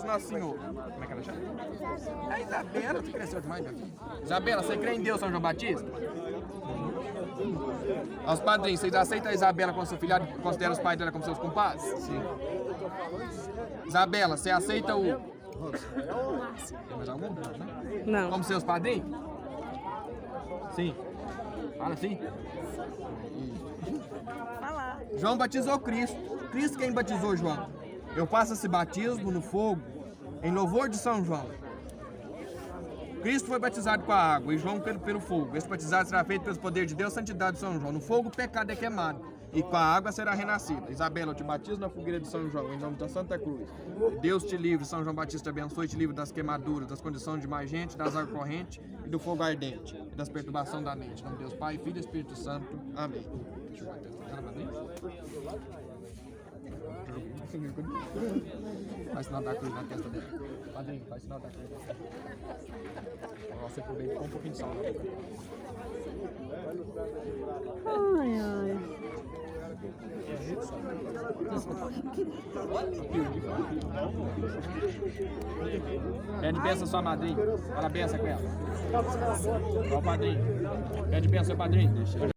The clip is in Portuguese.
Jesus Nosso Senhor. Como é que ela chama? É Isabela, tu cresceu demais, meu filho. Isabela, você crê em Deus, São João Batista? Aos padrinhos, vocês aceitam a Isabela como seu filhado e consideram os pais dela como seus compadres? Sim. Isabela, você aceita o... Tem mais algum? Não. Como seus padrinhos? Sim. Fala sim. Falar. João batizou Cristo. Cristo quem batizou João? Eu faço esse batismo no fogo em louvor de São João. Cristo foi batizado com a água e João pelo fogo. Esse batizado será feito pelo poder de Deus, santidade de São João. No fogo o pecado é queimado e com a água será renascida. Isabela, eu te batizo na fogueira de São João, em nome da Santa Cruz. Deus te livre, São João Batista abençoe, te livre das queimaduras, das condições de mais gente, das águas correntes e do fogo ardente e das perturbações da mente. Em nome de Deus Pai, Filho e Espírito Santo. Amém. Deixa eu bater ela, madrinha. Faz sinal da cruz na testa dela. Padrinho, faz sinal da cruz. Você por dentro com um pouquinho de sal. Ai, ai. Pede benção à sua madrinha. Fala benção com ela. Ó o padrinho. Pede benção ao padrinho.